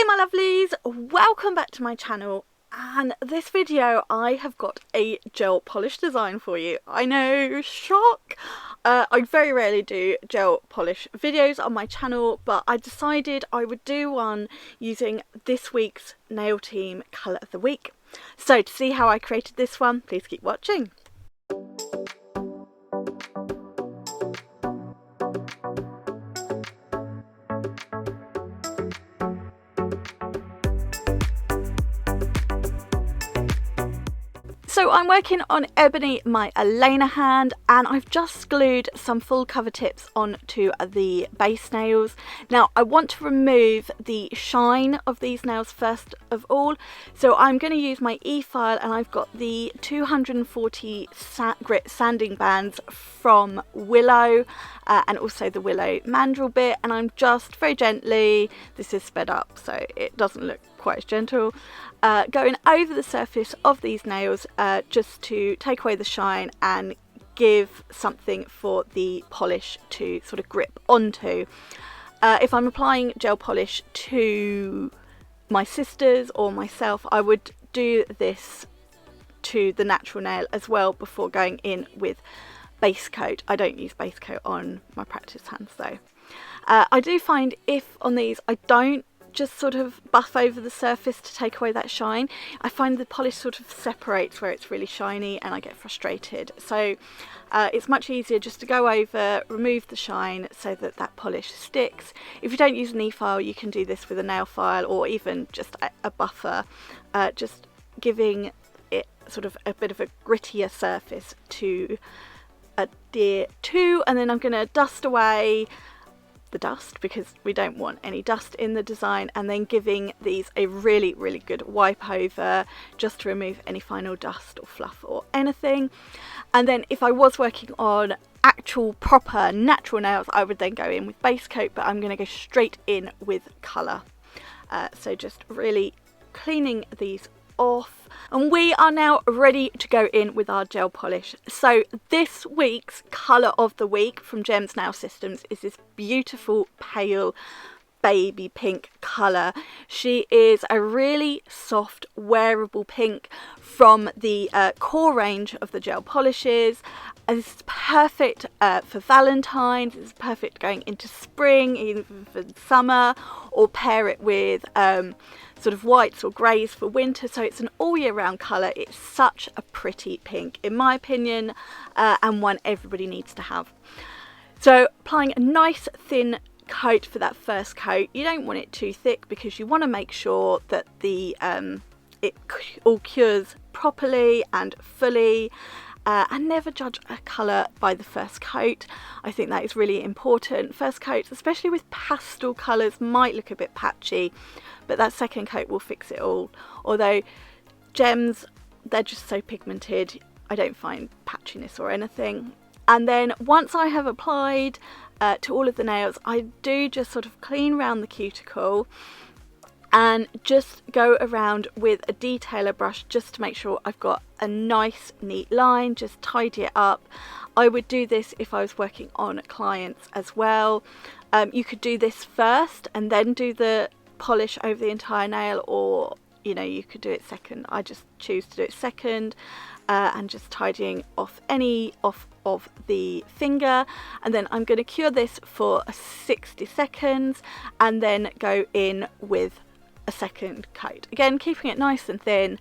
my lovelies, welcome back to my channel, and this video I have got a gel polish design for you. I know, shock! I very rarely do gel polish videos on my channel, but I decided I would do one using this week's nail team colour of the week. So to see how I created this one, please keep watching. So I'm working on Ebony My Elena hand, and I've just glued some full cover tips onto the base nails. Now I want to remove the shine of these nails first of all, so I'm going to use my e-file, and I've got the 240 grit sanding bands from Willow and also the Willow mandrel bit, and I'm just very gently, this is sped up so it doesn't look quite as gentle, going over the surface of these nails just to take away the shine and give something for the polish to sort of grip onto. If I'm applying gel polish to my sisters or myself, I would do this to the natural nail as well before going in with base coat. I don't use base coat on my practice hands though. I do find if on these I don't just sort of buff over the surface to take away that shine, I find the polish sort of separates where it's really shiny and I get frustrated. So it's much easier just to go over, remove the shine so that that polish sticks. If you don't use an e-file, you can do this with a nail file or even just a buffer, just giving it sort of a bit of a grittier surface to adhere to. And then I'm going to dust away the dust because we don't want any dust in the design, and then giving these a really good wipe over just to remove any final dust or fluff or anything. And then if I was working on actual proper natural nails, I would then go in with base coat, but I'm going to go straight in with colour. So just really cleaning these off, and we are now ready to go in with our gel polish. So this week's colour of the week from Gems Nail Systems is this beautiful pale baby pink colour. She is a really soft wearable pink from the core range of the gel polishes. This is perfect for Valentine's, it's perfect going into spring, even for summer, or pair it with sort of whites or greys for winter. So it's an all year round colour. It's such a pretty pink in my opinion, and one everybody needs to have. So applying a nice thin coat for that first coat. You don't want it too thick because you want to make sure that the it all cures properly and fully. And never judge a colour by the first coat. I think that is really important. First coats, especially with pastel colours, might look a bit patchy, but that second coat will fix it all. Although gems, they're just so pigmented, I don't find patchiness or anything. And then once I have applied to all of the nails, I do just sort of clean around the cuticle and just go around with a detailer brush just to make sure I've got a nice neat line, just tidy it up. I would do this if I was working on clients as well. You could do this first and then do the polish over the entire nail, or you know, you could do it second. I just choose to do it second, and just tidying off any off of the finger, and then I'm going to cure this for 60 seconds and then go in with a second coat, again keeping it nice and thin,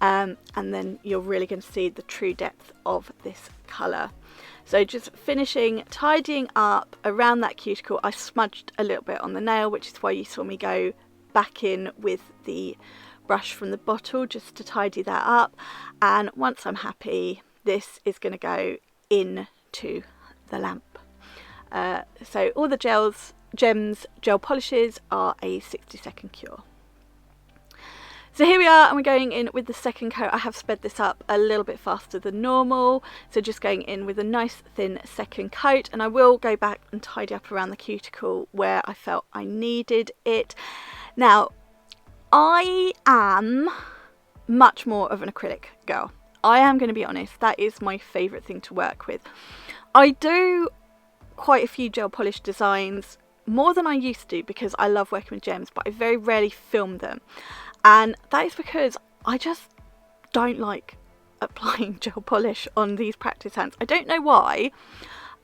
and then you're really going to see the true depth of this colour. So just finishing tidying up around that cuticle. I smudged a little bit on the nail, which is why you saw me go back in with the brush from the bottle just to tidy that up. And once I'm happy, this is going to go into the lamp. So all the Gems gel polishes are a 60-second cure. So here we are, and we're going in with the second coat. I have sped this up a little bit faster than normal, so just going in with a nice thin second coat, and I will go back and tidy up around the cuticle where I felt I needed it. Now, I am much more of an acrylic girl. I am going to be honest, that is my favourite thing to work with. I do quite a few gel polish designs more than I used to because I love working with gems, but I very rarely film them, and that is because I just don't like applying gel polish on these practice hands. I don't know why.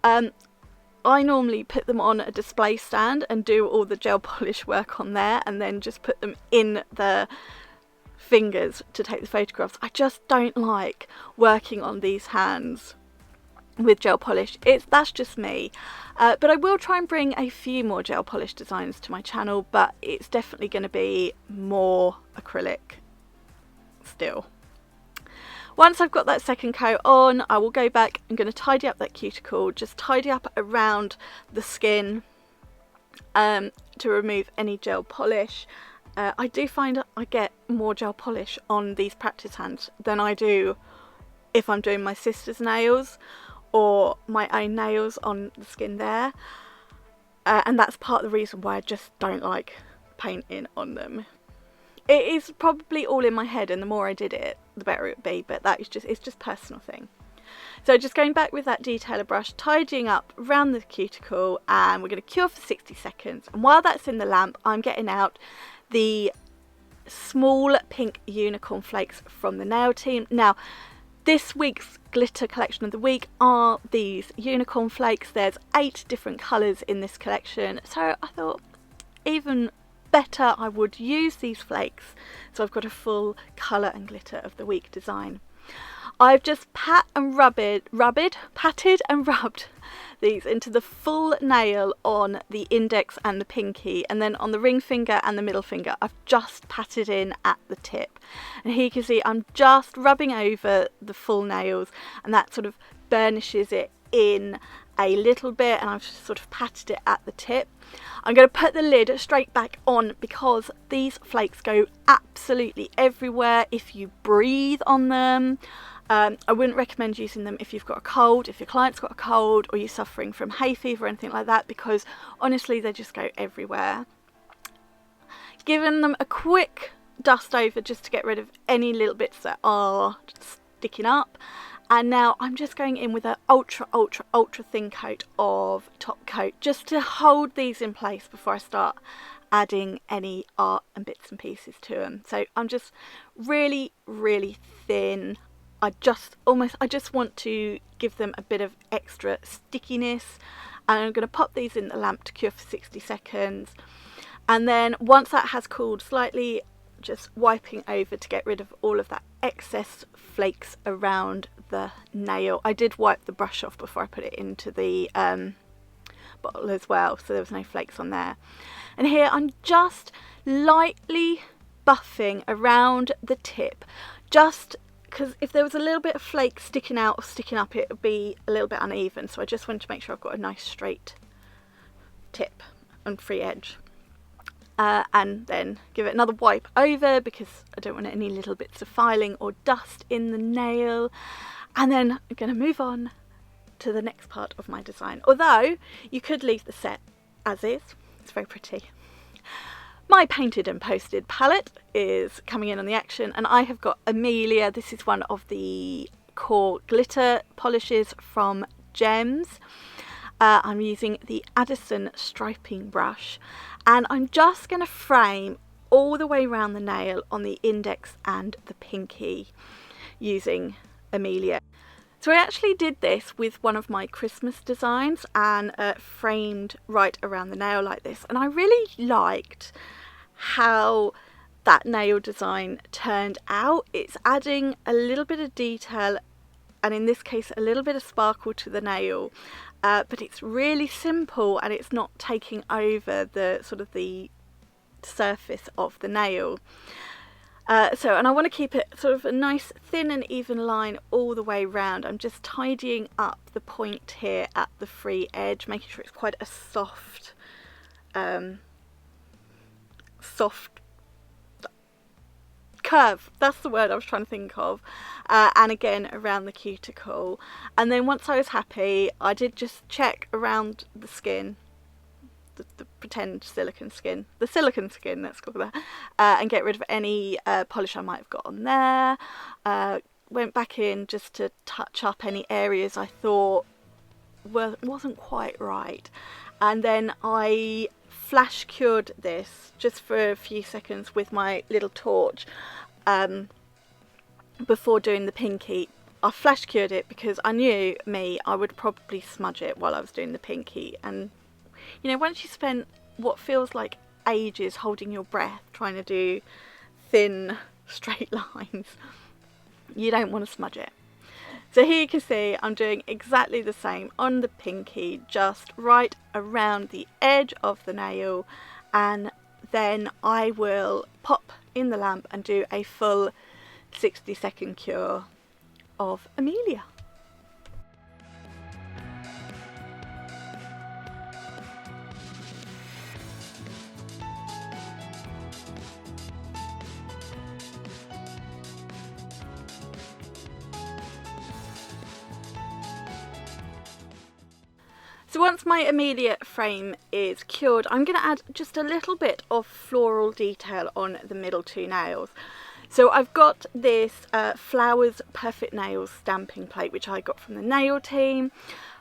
I normally put them on a display stand and do all the gel polish work on there, and then just put them in the fingers to take the photographs. I just don't like working on these hands with gel polish. That's just me. But I will try and bring a few more gel polish designs to my channel, but it's definitely going to be more acrylic still. Once I've got that second coat on, I will go back. I'm going to tidy up that cuticle, just tidy up around the skin to remove any gel polish. I do find I get more gel polish on these practice hands than I do if I'm doing my sister's nails or my own nails on the skin there. And that's part of the reason why I just don't like painting on them. It is probably all in my head, and the more I did it, the better it would be, but it's just a personal thing. So just going back with that detailer brush, tidying up around the cuticle, and we're going to cure for 60 seconds. And while that's in the lamp, I'm getting out the small pink unicorn flakes from the nail team. Now, this week's glitter collection of the week are these unicorn flakes. There's 8 different colours in this collection, so I thought even better I would use these flakes, so I've got a full colour and glitter of the week design. I've just patted and rubbed these into the full nail on the index and the pinky, and then on the ring finger and the middle finger I've just patted in at the tip. And here you can see I'm just rubbing over the full nails, and that sort of burnishes it in a little bit, and I've just sort of patted it at the tip. I'm going to put the lid straight back on because these flakes go absolutely everywhere if you breathe on them. I wouldn't recommend using them if you've got a cold, if your client's got a cold, or you're suffering from hay fever or anything like that, because honestly they just go everywhere. Giving them a quick dust over just to get rid of any little bits that are sticking up. And now I'm just going in with an ultra thin coat of top coat just to hold these in place before I start adding any art and bits and pieces to them. So I'm just really thin. I just want to give them a bit of extra stickiness, and I'm going to pop these in the lamp to cure for 60 seconds. And then once that has cooled slightly, just wiping over to get rid of all of that excess flakes around the nail. I did wipe the brush off before I put it into the bottle as well, so there was no flakes on there. And here I'm just lightly buffing around the tip, just because if there was a little bit of flake sticking out or sticking up, it would be a little bit uneven, so I just wanted to make sure I've got a nice straight tip and free edge. And then give it another wipe over because I don't want any little bits of filing or dust in the nail. And then I'm going to move on to the next part of my design, although you could leave the set as is. It's very pretty. My painted and posted palette is coming in on the action, and I have got Amelia. This is one of the core glitter polishes from Gems. I'm using the Addison striping brush, and I'm just going to frame all the way around the nail on the index and the pinky using Amelia. So I actually did this with one of my Christmas designs and framed right around the nail like this, and I really liked how that nail design turned out. It's adding a little bit of detail, and in this case a little bit of sparkle to the nail, but it's really simple and it's not taking over the sort of the surface of the nail. And I want to keep it sort of a nice thin and even line all the way round. I'm just tidying up the point here at the free edge, making sure it's quite a soft curve. That's the word I was trying to think of. And again around the cuticle. And then once I was happy, I did just check around the skin, the pretend silicone skin, let's call that, and get rid of any polish I might have got on there. Went back in just to touch up any areas I thought wasn't quite right, and then I flash cured this just for a few seconds with my little torch before doing the pinky. I flash cured it because I knew I would probably smudge it while I was doing the pinky, and you know, once you spend what feels like ages holding your breath trying to do thin straight lines, you don't want to smudge it. So here you can see I'm doing exactly the same on the pinky, just right around the edge of the nail, and then I will pop in the lamp and do a full 60-second cure of Amelia. So once my Amelia frame is cured, I'm going to add just a little bit of floral detail on the middle two nails. So I've got this Flowers Perfect Nails stamping plate, which I got from the nail team.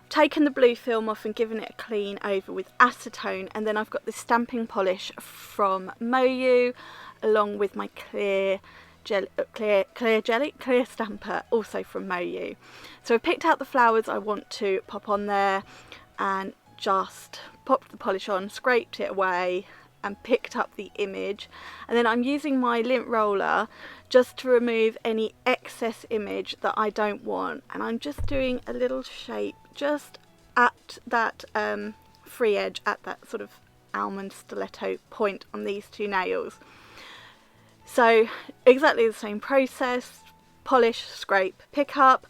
I've taken the blue film off and given it a clean over with acetone, and then I've got this stamping polish from Moyu along with my clear stamper, also from Moyu. So I picked out the flowers I want to pop on there and just popped the polish on, scraped it away and picked up the image, and then I'm using my lint roller just to remove any excess image that I don't want, and I'm just doing a little shape just at that free edge, at that sort of almond stiletto point on these two nails. So exactly the same process: polish, scrape, pick up,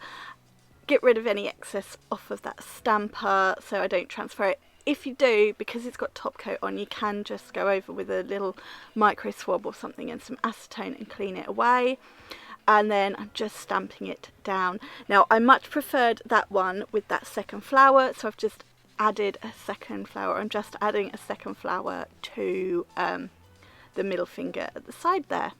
get rid of any excess off of that stamper so I don't transfer it. If you do, because it's got top coat on, you can just go over with a little micro swab or something and some acetone and clean it away. And then I'm just stamping it down. Now I much preferred that one with that second flower, so I've just added a second flower. I'm just adding a second flower to the middle finger at the side there.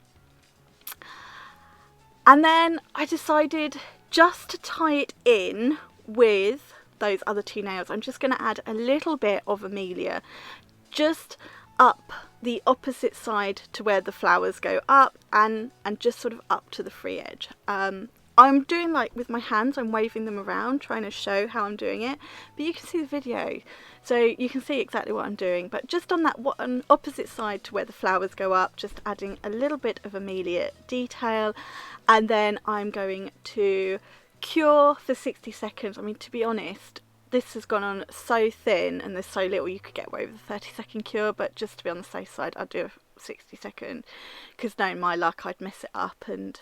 And then I decided just to tie it in with those other two nails, I'm just going to add a little bit of Amelia just up the opposite side to where the flowers go up, and just sort of up to the free edge. I'm doing like with my hands, I'm waving them around trying to show how I'm doing it, but you can see the video so you can see exactly what I'm doing. But just on that one opposite side to where the flowers go up, just adding a little bit of Amelia detail, and then I'm going to cure for 60 seconds. I mean, to be honest, this has gone on so thin and there's so little you could get away with a 30-second cure, but just to be on the safe side, I'd do a 60-second, because knowing my luck, I'd mess it up and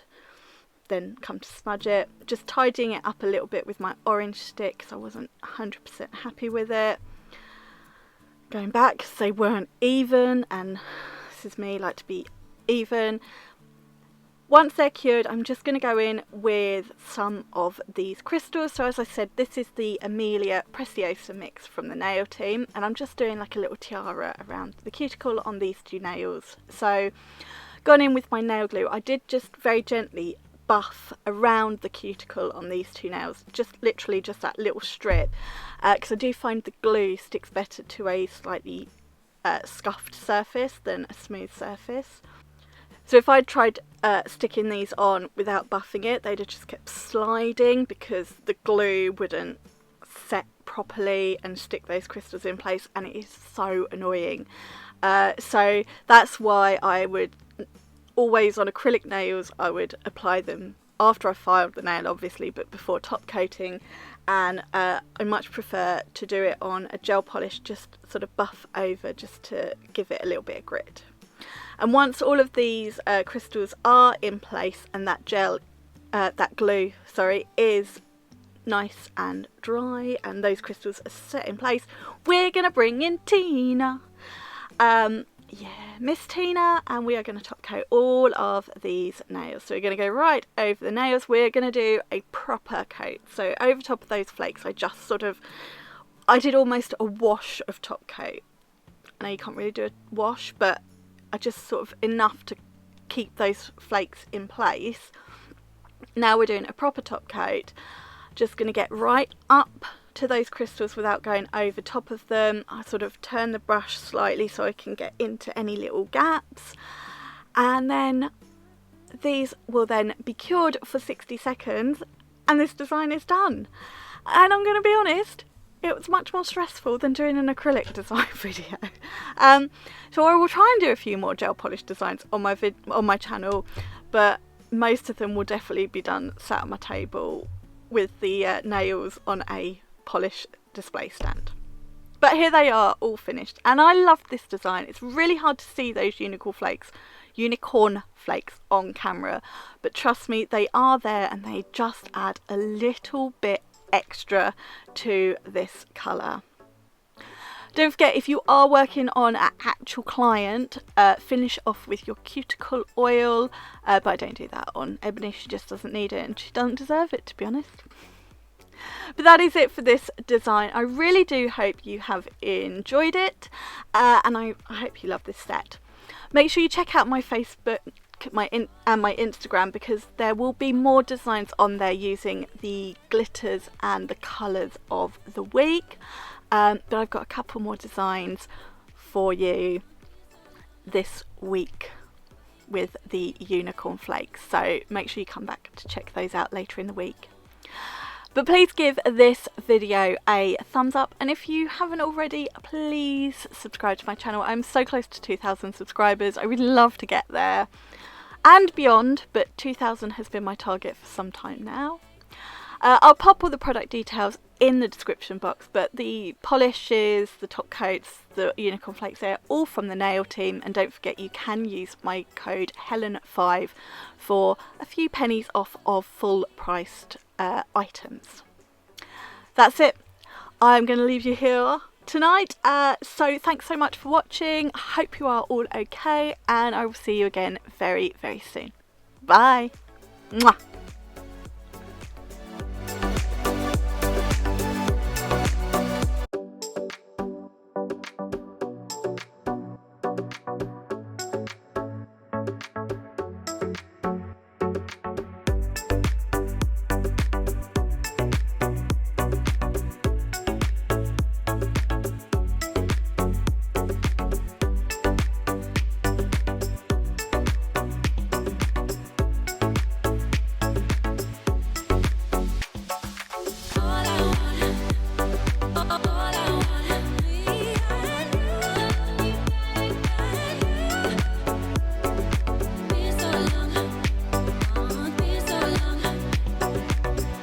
then come to smudge it. Just tidying it up a little bit with my orange stick because I wasn't 100% happy with it. Going back because they weren't even, and this is me, like to be even. Once they're cured, I'm just going to go in with some of these crystals. So as I said, this is the Amelia Preciosa mix from the nail team, and I'm just doing like a little tiara around the cuticle on these two nails. So gone in with my nail glue, I did just very gently buff around the cuticle on these two nails, just literally just that little strip, because I do find the glue sticks better to a slightly scuffed surface than a smooth surface. So if I'd tried sticking these on without buffing it, they'd have just kept sliding because the glue wouldn't set properly and stick those crystals in place, and it is so annoying. So that's why I would always, on acrylic nails, I would apply them after I filed the nail, obviously, but before top coating. And I much prefer to do it on a gel polish, just sort of buff over, just to give it a little bit of grit. And once all of these crystals are in place and that glue is nice and dry and those crystals are set in place, we're going to bring in Tina. Miss Tina, and we are going to top coat all of these nails. So we're going to go right over the nails. We're going to do a proper coat. So over top of those flakes, I did almost a wash of top coat. I know you can't really do a wash, but I just sort of enough to keep those flakes in place. Now we're doing a proper top coat. Just going to get right up to those crystals without going over top of them. I sort of turn the brush slightly so I can get into any little gaps, and then these will then be cured for 60 seconds and this design is done. And I'm going to be honest, it was much more stressful than doing an acrylic design video. So I will try and do a few more gel polish designs on my channel, but most of them will definitely be done sat on my table with the nails on a polish display stand. But here they are, all finished, and I love this design. It's really hard to see those unicorn flakes on camera, but trust me, they are there and they just add a little bit extra to this colour. Don't forget, if you are working on an actual client, finish off with your cuticle oil, but I don't do that on Ebony. She just doesn't need it and she doesn't deserve it, to be honest. But that is it for this design. I really do hope you have enjoyed it, and I hope you love this set. Make sure you check out my Facebook and my Instagram, because there will be more designs on there using the glitters and the colours of the week. But I've got a couple more designs for you this week with the unicorn flakes, so make sure you come back to check those out later in the week. But please give this video a thumbs up, and if you haven't already, please subscribe to my channel. I'm so close to 2,000 subscribers. I would love to get there and beyond, but 2,000 has been my target for some time now. I'll pop all the product details in the description box, but the polishes, the top coats, the unicorn flakes, they're all from the nail team. And don't forget, you can use my code Helen5 for a few pennies off of full priced items. That's it. I'm going to leave you here tonight. So thanks so much for watching. I hope you are all okay, and I will see you again very, very soon. Bye. Mwah.